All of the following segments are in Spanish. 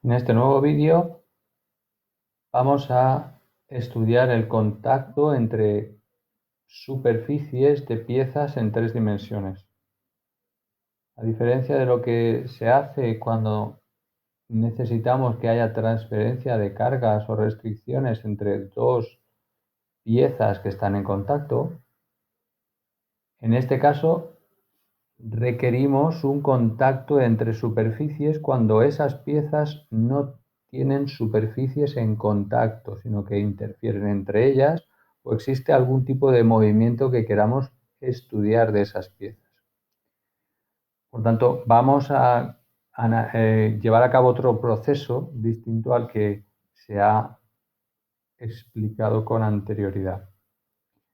En este nuevo vídeo vamos a estudiar el contacto entre superficies de piezas en 3 dimensiones. A diferencia de lo que se hace cuando necesitamos que haya transferencia de cargas o restricciones entre dos piezas que están en contacto, en este caso requerimos un contacto entre superficies cuando esas piezas no tienen superficies en contacto, sino que interfieren entre ellas o existe algún tipo de movimiento que queramos estudiar de esas piezas. Por tanto, vamos a llevar a cabo otro proceso distinto al que se ha explicado con anterioridad.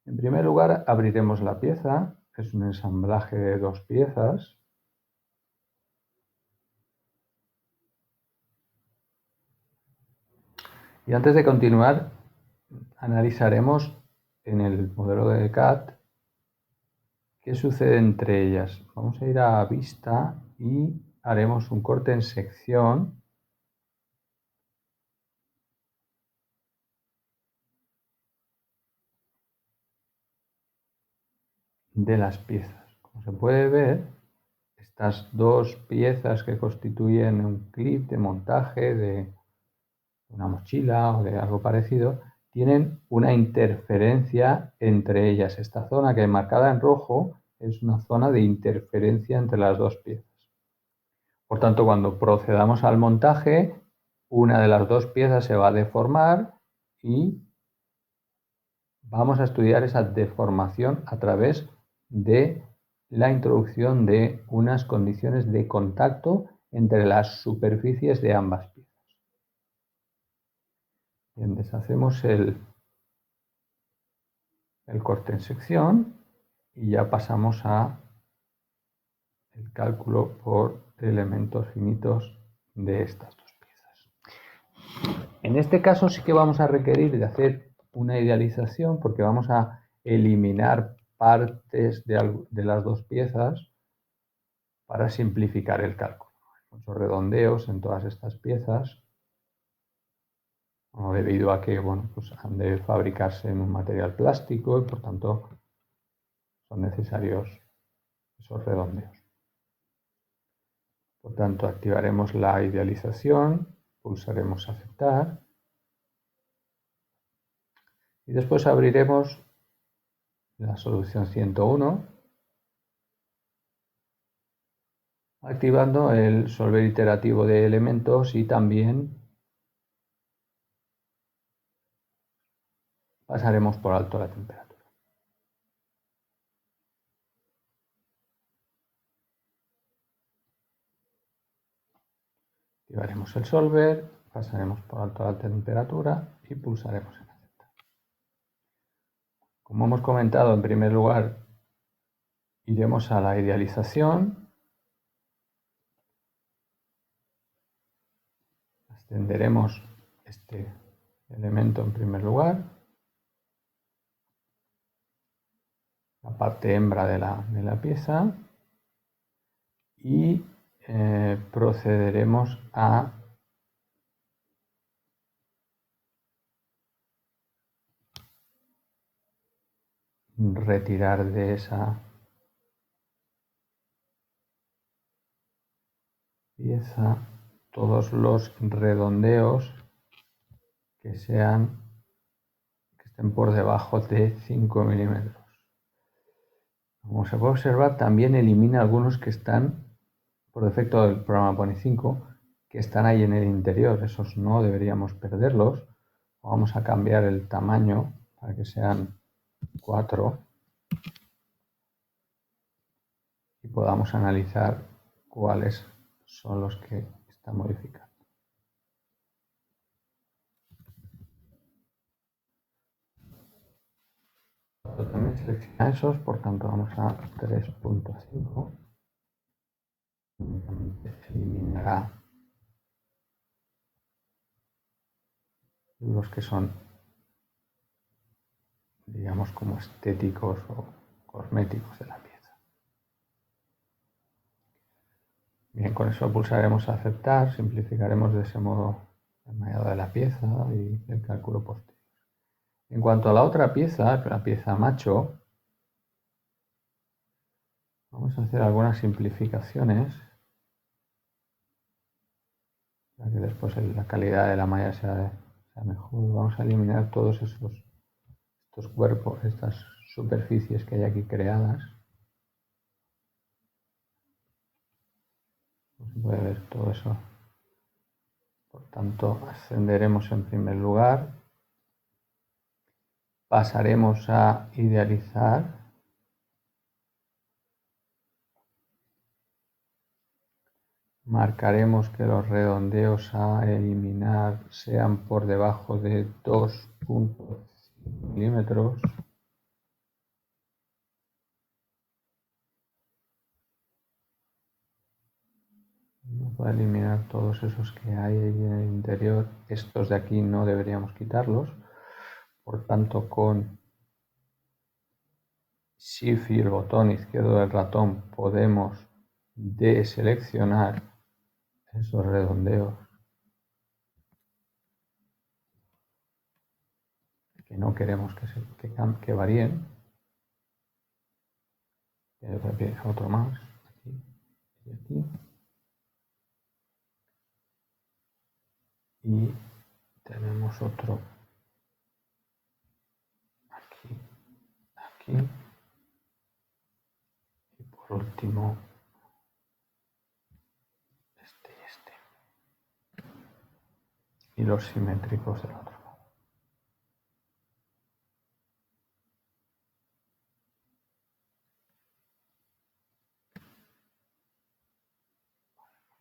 En primer lugar, abriremos la pieza, es un ensamblaje de 2 piezas. Y antes de continuar, analizaremos en el modelo de CAD qué sucede entre ellas. Vamos a ir a vista y haremos un corte en sección de las piezas. Como se puede ver, estas 2 piezas que constituyen un clip de montaje de una mochila o de algo parecido, tienen una interferencia entre ellas. Esta zona que he marcada en rojo es una zona de interferencia entre las 2 piezas. Por tanto, cuando procedamos al montaje, una de las 2 piezas se va a deformar y vamos a estudiar esa deformación a través de la introducción de unas condiciones de contacto entre las superficies de ambas piezas. Bien, deshacemos el corte en sección y ya pasamos a el cálculo por elementos finitos de estas 2 piezas. En este caso sí que vamos a requerir de hacer una idealización porque vamos a eliminar partes de las 2 piezas para simplificar el cálculo. Hay muchos redondeos en todas estas piezas, debido a que pues han de fabricarse en un material plástico y por tanto son necesarios esos redondeos. Por tanto, activaremos la idealización, pulsaremos aceptar y después abriremos la solución 101 activando el solver iterativo de elementos y también pasaremos por alto la temperatura. Activaremos el solver, pasaremos por alto la temperatura y pulsaremos en aceptar. Como hemos comentado, en primer lugar iremos a la idealización, extenderemos este elemento en primer lugar, la parte hembra de la pieza y procederemos a retirar de esa pieza todos los redondeos que estén por debajo de 5 milímetros. Como se puede observar, también elimina algunos que están, por defecto del programa pone 5, que están ahí en el interior. Esos no deberíamos perderlos. Vamos a cambiar el tamaño para que sean 4 y podamos analizar cuáles son los que están modificados. También selecciona esos, por tanto vamos a 3.5. Eliminará los que son, digamos, como estéticos o cosméticos de la pieza. Bien, con eso pulsaremos aceptar, simplificaremos de ese modo el mallado de la pieza y el cálculo posterior. En cuanto a la otra pieza, la pieza macho, vamos a hacer algunas simplificaciones para que después la calidad de la malla sea mejor. Vamos a eliminar todos estos cuerpos, estas superficies que hay aquí creadas. No se puede ver todo eso. Por tanto, ascenderemos en primer lugar. Pasaremos a idealizar. Marcaremos que los redondeos a eliminar sean por debajo de 2,5 milímetros. Vamos a eliminar todos esos que hay ahí en el interior. Estos de aquí no deberíamos quitarlos. Por tanto, con Shift y el botón izquierdo del ratón podemos deseleccionar esos redondeos que no queremos que varíen. Otro más, aquí y aquí. Y tenemos otro aquí, aquí. Y por último, este y este. Y los simétricos del otro lado.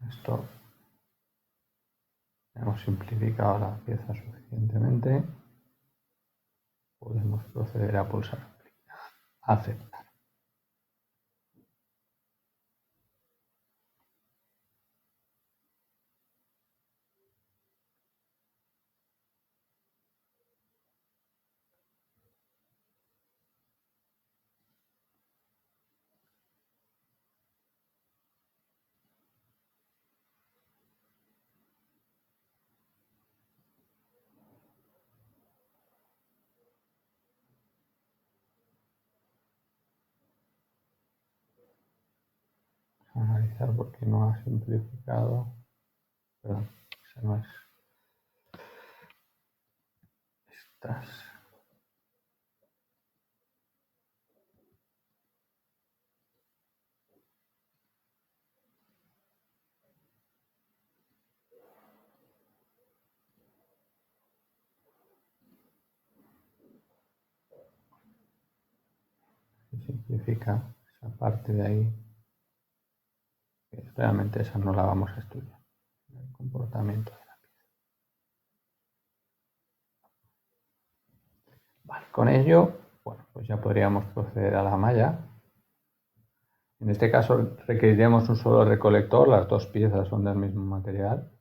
Esto hemos simplificado la pieza suficientemente. Podemos proceder a pulsar aceptar. Analizar porque no ha simplificado. Perdón, esa no es. Estas. Se simplifica esa parte de ahí. Realmente esa no la vamos a estudiar. El comportamiento de la pieza. Vale, con ello, bueno, pues ya podríamos proceder a la malla. En este caso requeriríamos un solo recolector, las dos piezas son del mismo material.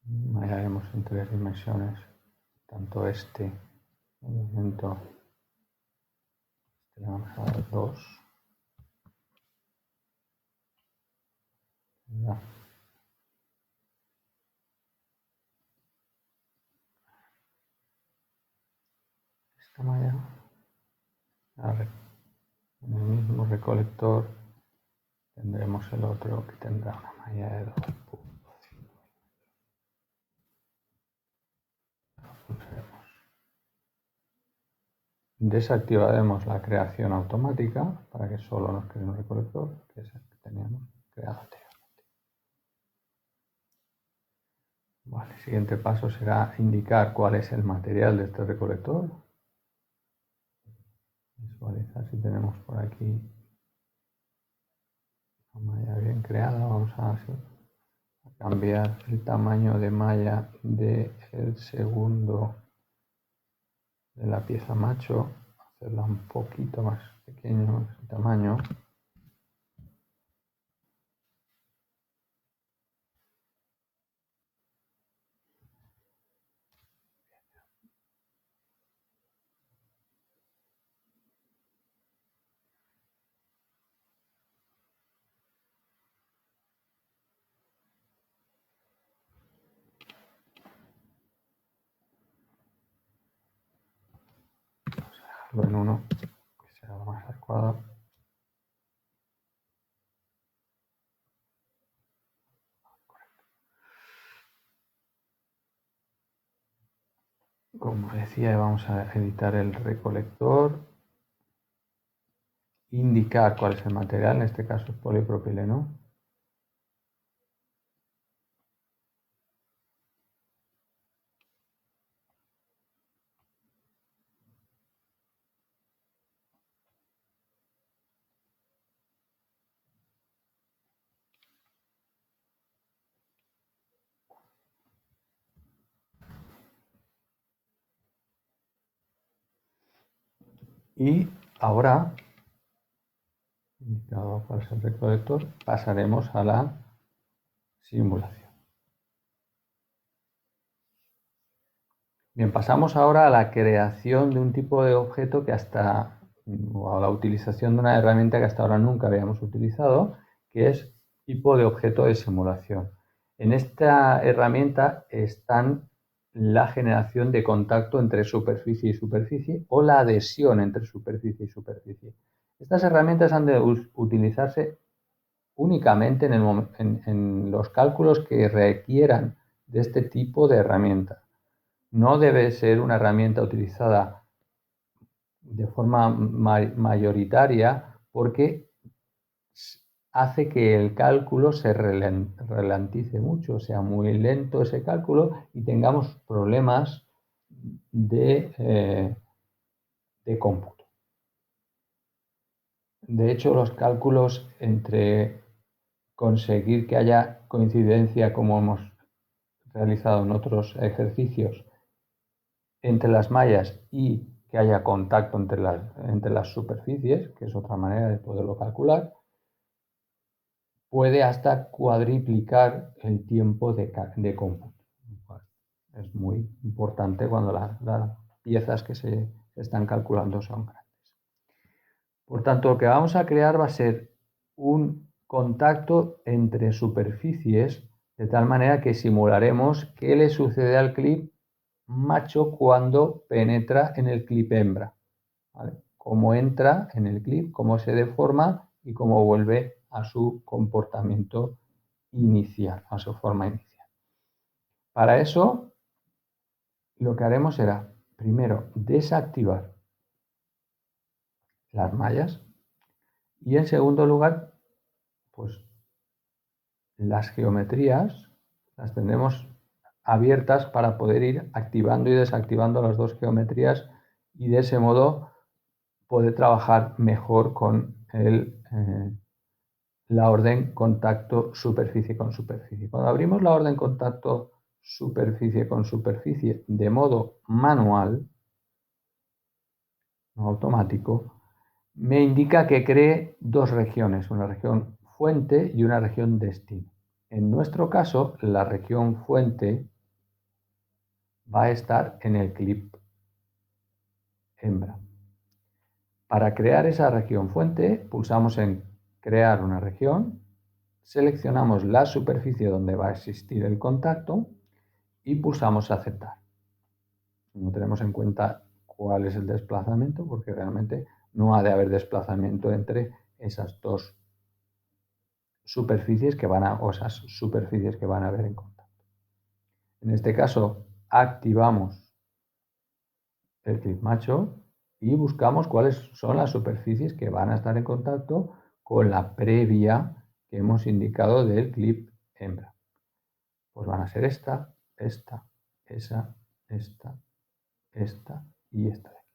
Mallaremos en 3 dimensiones, tanto este elemento, le vamos a dar 2. Ya. Esta malla, a ver, en el mismo recolector tendremos el otro que tendrá una malla de 2,5. Desactivaremos la creación automática para que solo nos cree un recolector, que es el que teníamos creado anteriormente. Vale, el siguiente paso será indicar cuál es el material de este recolector. Visualizar si tenemos por aquí una malla bien creada. Vamos a cambiar el tamaño de malla del segundo de la pieza macho, hacerla un poquito más pequeño el tamaño. solo en uno, que será lo más adecuado. Como decía, vamos a editar el recolector, indicar cuál es el material, en este caso es polipropileno. Y ahora, indicado cuál es el recolector, pasaremos a la simulación. Bien, pasamos ahora a la creación de un tipo de objeto o a la utilización de una herramienta que hasta ahora nunca habíamos utilizado, que es tipo de objeto de simulación. En esta herramienta están la generación de contacto entre superficie y superficie o la adhesión entre superficie y superficie. Estas herramientas han de utilizarse únicamente en los cálculos que requieran de este tipo de herramienta. No debe ser una herramienta utilizada de forma mayoritaria porque hace que el cálculo se ralentice mucho, sea muy lento ese cálculo y tengamos problemas de cómputo. De hecho, los cálculos entre conseguir que haya coincidencia, como hemos realizado en otros ejercicios, entre las mallas y que haya contacto entre las superficies, que es otra manera de poderlo calcular, puede hasta cuadriplicar el tiempo de cómputo. Es muy importante cuando las piezas que se están calculando son grandes. Por tanto, lo que vamos a crear va a ser un contacto entre superficies de tal manera que simularemos qué le sucede al clip macho cuando penetra en el clip hembra. ¿Vale? Cómo entra en el clip, cómo se deforma y cómo vuelve a su comportamiento inicial, a su forma inicial. Para eso, lo que haremos será, primero, desactivar las mallas y, en segundo lugar, pues las geometrías las tendremos abiertas para poder ir activando y desactivando las dos geometrías y de ese modo poder trabajar mejor con la orden contacto superficie con superficie. Cuando abrimos la orden contacto superficie con superficie de modo manual, no automático, me indica que cree dos regiones, una región fuente y una región destino. En nuestro caso, la región fuente va a estar en el clip hembra. Para crear esa región fuente, pulsamos en crear una región, seleccionamos la superficie donde va a existir el contacto y pulsamos aceptar. No tenemos en cuenta cuál es el desplazamiento porque realmente no ha de haber desplazamiento entre esas dos superficies o esas superficies que van a haber en contacto. En este caso, activamos el clip macho y buscamos cuáles son las superficies que van a estar en contacto con la previa que hemos indicado del clip hembra. Pues van a ser esta, esta, esa, esta, esta y esta de aquí.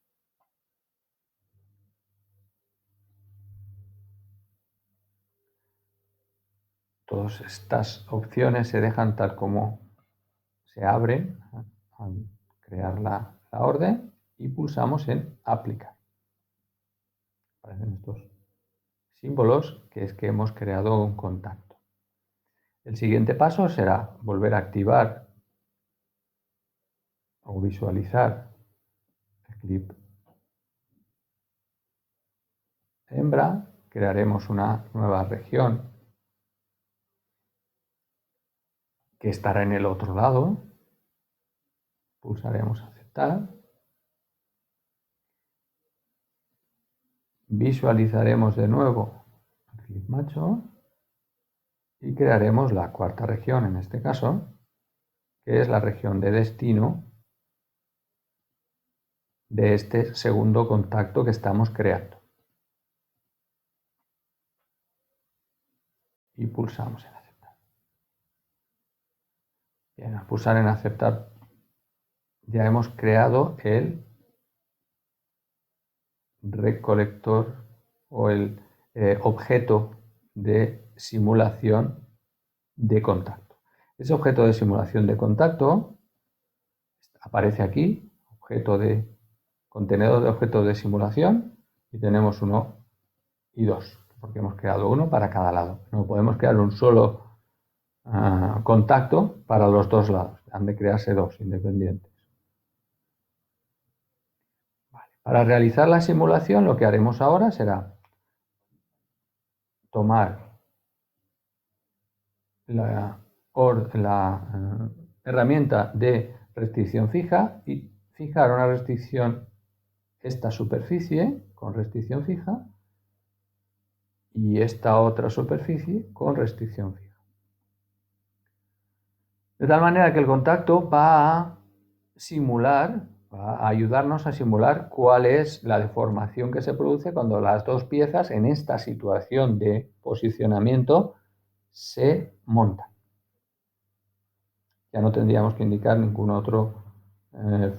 Todas estas opciones se dejan tal como se abren al crear la orden y pulsamos en aplicar. Aparecen estos símbolos que es que hemos creado un contacto. El siguiente paso será volver a activar o visualizar el clip hembra, crearemos una nueva región que estará en el otro lado, pulsaremos aceptar visualizaremos de nuevo el clip macho y crearemos la cuarta región, en este caso, que es la región de destino de este segundo contacto que estamos creando. Y pulsamos en aceptar. Bien, al pulsar en aceptar ya hemos creado el recolector o el objeto de simulación de contacto. Ese objeto de simulación de contacto aparece aquí, objeto de contenedor de objetos de simulación, y tenemos uno y dos, porque hemos creado uno para cada lado. No podemos crear un solo contacto para los dos lados, han de crearse dos independientes. Vale. Para realizar la simulación, lo que haremos ahora será tomar la herramienta de restricción fija y fijar una restricción, esta superficie con restricción fija y esta otra superficie con restricción fija. De tal manera que el contacto va a simular, va a ayudarnos a simular cuál es la deformación que se produce cuando las dos piezas en esta situación de posicionamiento se montan. Ya no tendríamos que indicar ningún otro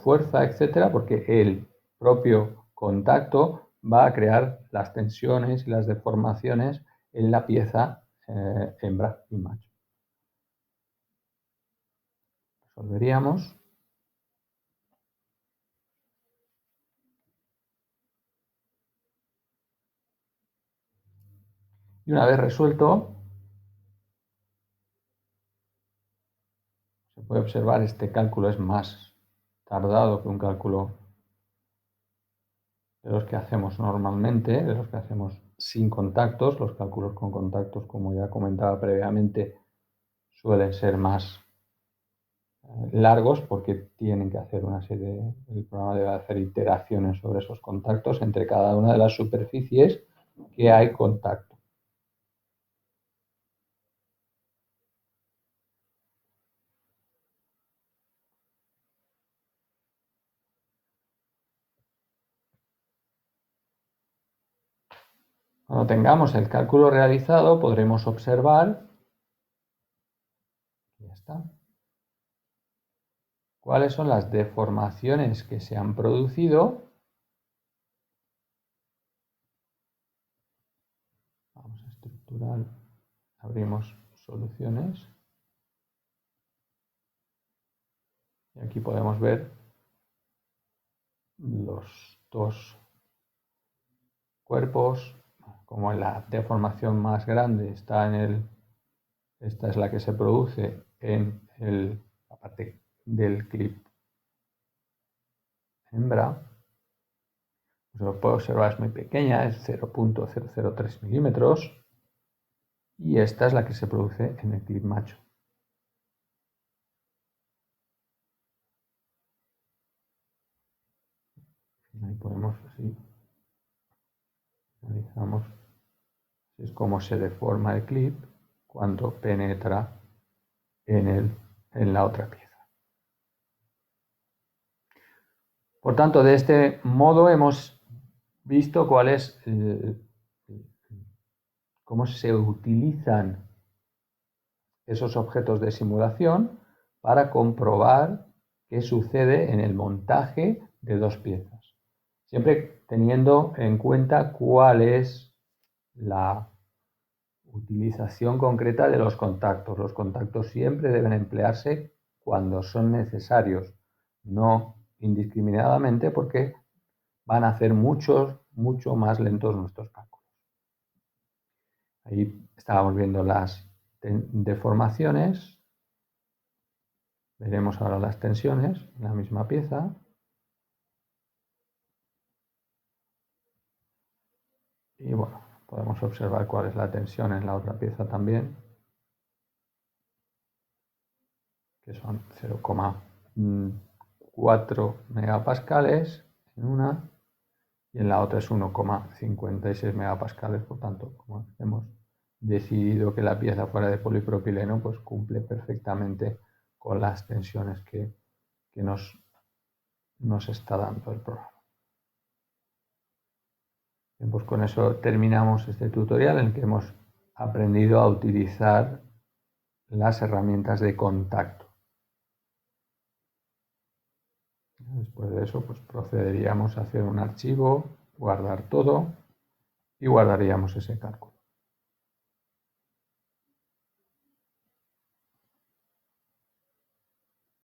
fuerza, etcétera, porque el propio contacto va a crear las tensiones y las deformaciones en la pieza hembra y macho. Resolveríamos. Y una vez resuelto, se puede observar este cálculo es más tardado que un cálculo de los que hacemos normalmente, de los que hacemos sin contactos. Los cálculos con contactos, como ya comentaba previamente, suelen ser más largos porque tienen que hacer una serie, el programa debe hacer iteraciones sobre esos contactos entre cada una de las superficies que hay contacto. Cuando tengamos el cálculo realizado, podremos observar, ya está, cuáles son las deformaciones que se han producido. Vamos a estructurar, abrimos soluciones. Y aquí podemos ver los dos cuerpos, como la deformación más grande está esta es la que se produce en la parte del clip hembra. Pues lo puedo observar, es muy pequeña, es 0.003 milímetros. Y esta es la que se produce en el clip macho. Ahí podemos, así, analizamos, es como se deforma el clip cuando penetra en la otra pieza. Por tanto, de este modo hemos visto cuál es, cómo se utilizan esos objetos de simulación para comprobar qué sucede en el montaje de dos piezas. Siempre teniendo en cuenta cuál es la utilización concreta de los contactos. Los contactos siempre deben emplearse cuando son necesarios, no indiscriminadamente, porque van a hacer mucho más lentos nuestros cálculos. Ahí estábamos viendo las deformaciones. Veremos ahora las tensiones en la misma pieza. Y bueno, podemos observar cuál es la tensión en la otra pieza también, que son 0,4 megapascales en una y en la otra es 1,56 megapascales. Por tanto, como hemos decidido que la pieza fuera de polipropileno, pues cumple perfectamente con las tensiones que nos está dando el programa. Bien, pues con eso terminamos este tutorial en el que hemos aprendido a utilizar las herramientas de contacto. Después de eso, pues procederíamos a hacer un archivo, guardar todo y guardaríamos ese cálculo.